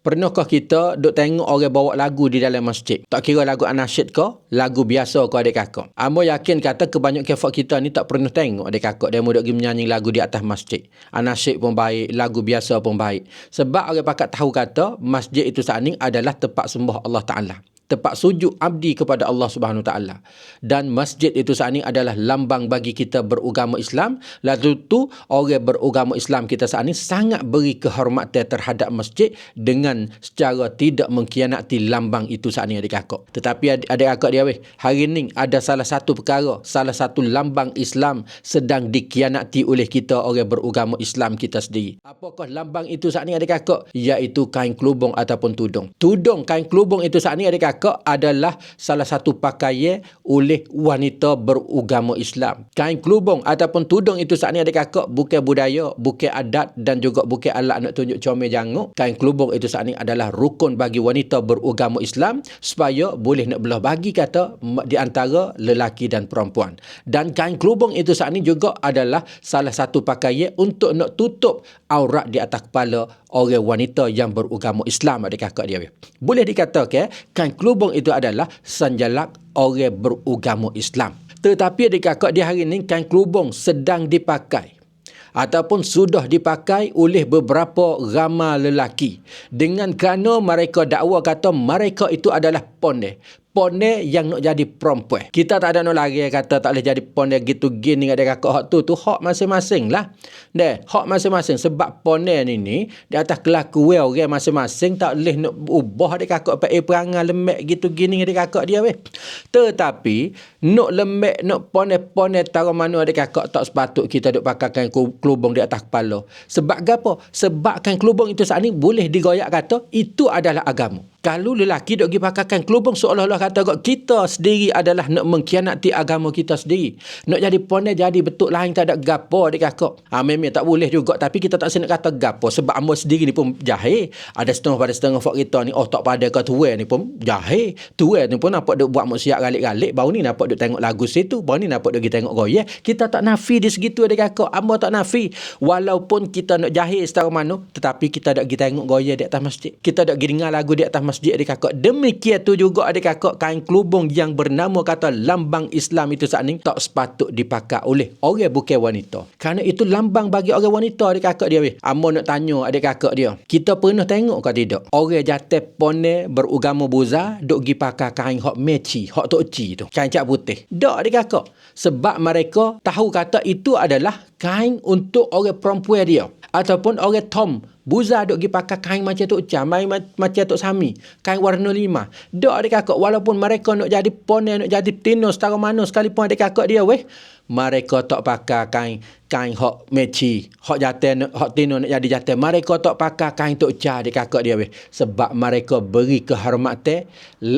Pernahkah kita duk tengok orang bawa lagu di dalam masjid? Tak kira lagu anasyid ke, lagu biasa ke adik kakak. Amo yakin kata kebanyakan kafak kita ni tak pernah tengok adik kakak dia duk pergi menyanyi lagu di atas masjid. Anasyid pun baik, lagu biasa pun baik. Sebab orang pakat tahu kata masjid itu saat ni adalah tempat sembah Allah Ta'ala. Tempat sujud abdi kepada Allah Subhanahu Taala. Dan masjid itu saat ini adalah lambang bagi kita beragama Islam. Lalu tu orang beragama Islam kita saat ini sangat beri kehormatan terhadap masjid dengan secara tidak mengkhianati lambang itu saat ini adik kakak. Tetapi adik kakak dia hari ni ada salah satu perkara, salah satu lambang Islam sedang dikhianati oleh kita orang beragama Islam kita sendiri. Apakah lambang itu saat ini adik kakak? Iaitu kain kelubung ataupun tudung. Tudung kain kelubung itu saat ini adik kakak adalah salah satu pakaian oleh wanita beragama Islam. Kain kelubung ataupun tudung itu saat ni adik kakak bukan budaya, bukan adat dan juga bukan alat nak tunjuk comel janguk. Kain kelubung itu saat ni adalah rukun bagi wanita beragama Islam supaya boleh nak belah bagi kata di antara lelaki dan perempuan. Dan kain kelubung itu saat ni juga adalah salah satu pakaian untuk nak tutup aurat di atas kepala orang wanita yang beragama Islam adik kakak dia. Boleh dikatakan kain kelubung itu adalah sanjalak orang beragama Islam. Tetapi adik kakak di hari ini kain kelubung sedang dipakai ataupun sudah dipakai oleh beberapa ramai lelaki dengan kerana mereka dakwa kata mereka itu adalah ponde yang nak jadi perempuan. Kita tak ada nak lari kata tak boleh jadi ponde gitu gini ada kakak hak tu hak masing-masing lah. Hak masing-masing sebab ponde ni di atas kelakuan orang masing-masing tak boleh nak ubah ada kakak pakai perangai lemak gitu gini ada kakak dia Tetapi nak lemak nak ponde taruh mana ada kakak tak sepatut kita duk pakai kain kelubung di atas kepala. Sebab apa? Sebab kain kelubung itu saat ni boleh digoyak kata itu adalah agama. Kalau lelaki duk pergi pakai kain kelubung seolah-olah kata kita sendiri adalah nak mengkhianati agama kita sendiri. Nak jadi ponde jadi betul lain tak ada gapo adik kakak. Memang tak boleh juga tapi kita tak nak kata gapo sebab amba sendiri ni pun jahil. Ada setengah fak kita ni tak pada ke tuan ni pun jahil. Tuan ni pun nampak duk buat maksiat galik-galik, baru ni nampak duk tengok lagu situ, baru ni nampak duk pergi tengok goyah. Kita tak nafi di segitu adik kakak. Amba tak nafi walaupun kita nak jahil setara mana tetapi kita dak pergi tengok goyah di atas masjid. Kita dak pergi dengar lagu di atas masjid adik kakak. Demikian tu juga adik kakak kain kelubung yang bernama kata lambang Islam itu saat ni tak sepatut dipakai oleh orang bukan wanita. Kerana itu lambang bagi orang wanita adik kakak dia. Amo nak tanya adik kakak dia. Kita pernah tengok ke tidak? Orang jatuh ponde beragama Buddha duk pergi pakai kain hak meci, hak tokci tu. Kain cap putih. Tak adik kakak. Sebab mereka tahu kata itu adalah kain untuk orang perempuan dia. Ataupun orang Tom Buza duk pergi pakai kain macam Tok Cam, macam Tok Sami, kain warna 5. Dok adik kakak walaupun mereka nak jadi ponde, nak jadi tino setara mana sekalipun adik kakak dia mereka tak pakai kain hak meci, hak jatuh, hak tino nak jadi jatuh. Mereka tak pakai kain Tok Cam adik kakak dia sebab mereka beri kehormatan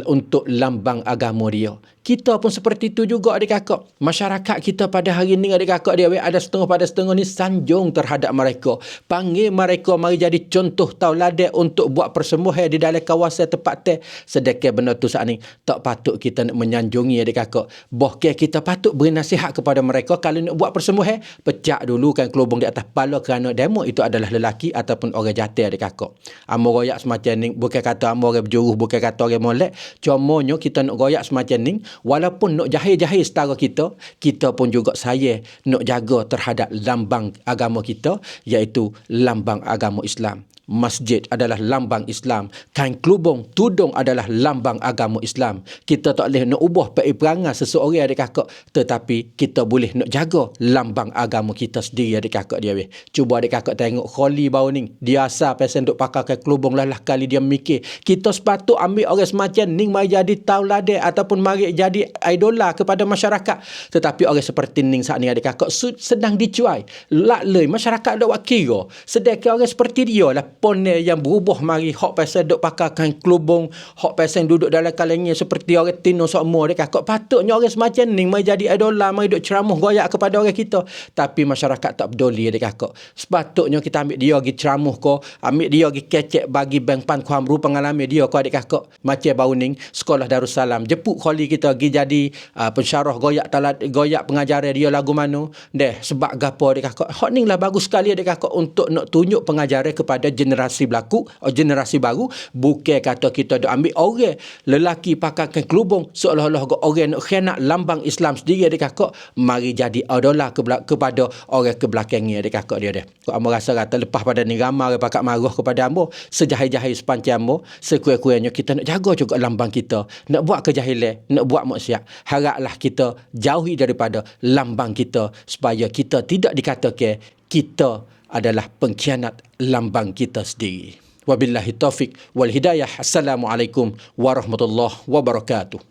untuk lambang agama dia. Kita pun seperti itu juga adik kakak. Masyarakat kita pada hari ini adik kakak dia ada setengah ni sanjung terhadap mereka. Panggil mereka mari jadi contoh tauladan untuk buat persembahan di dalam kawasan tempat teh. Sedekah benda tu saat ni tak patut kita nak menyanjungi adik kakak. Bahkan kita patut beri nasihat kepada mereka kalau nak buat persembahan, pecah dulu kan kelubung di atas kepala kerana demo itu adalah lelaki ataupun orang jatuh adik kakak. Amo royak semacam ni bukan kata amo orang berjuruh, bukan kata orang molek. Cumanya kita nak royak semacam ni walaupun nak jahil-jahil setara kita pun juga saya nak jaga terhadap lambang agama kita iaitu lambang agama Islam. Masjid adalah lambang Islam. Kain kelubung, tudung adalah lambang agama Islam. Kita tak boleh nak ubah perangai seseorang adik kakak, tetapi kita boleh nak jaga lambang agama kita sendiri adik kakak dia. Cuba adik kakak tengok Kholi baru ni, dia asal pasal duk pakai kain kelubung lah kali dia mikir. Kita sepatut ambil orang semacam ni mari jadi tauladan ataupun mari jadi idola kepada masyarakat. Tetapi orang seperti ni saat ni adik kakak sedang dicuai. Laklai masyarakat dak buat kira. Sedangkan orang seperti dia lah ponde yang berubah mari hak pasal duk pakai kain kelubung, hak pasal duduk dalam kalangan seperti orang tino semua dia kakak. Patutnya orang semacam ni mari jadi idola, mari duk ceramah goyak kepada orang kita. Tapi masyarakat tak peduli dia kakak. Sepatutnya kita ambil dia pergi ceramah ko, ambil dia pergi kecek bagi bank pan kuamru pengalaman dia ko adik kakak. Macam baru ni sekolah Darussalam jemput Kholi kita pergi jadi pensyarah goyak pengajaran dia lagu mana. Sebab gapo adik kakak. Hak ni lah bagus sekali adik kakak untuk nak tunjuk pengajaran kepada generasi generasi berlaku, generasi baru, bukan kata kita duk ambil orang lelaki pakaikan kelubung seolah-olah orang nak khianat lambang Islam sendiri adik kakak, mari jadi idola kepada orang ke belakangnya adik kakak dia. Kau amo rasa lepas pada ni ramai orang pakat marah kepada ambo, sejahil-jahil sepanjang ambo, sekurang-kurangnya kita nak jaga juga lambang kita, nak buat kejahilan, nak buat maksiat. Haraplah kita jauhi daripada lambang kita supaya kita tidak dikatakan kita adalah pengkhianat lambang kita sendiri. Wabillahi taufik wal hidayah. Assalamualaikum warahmatullahi wabarakatuh.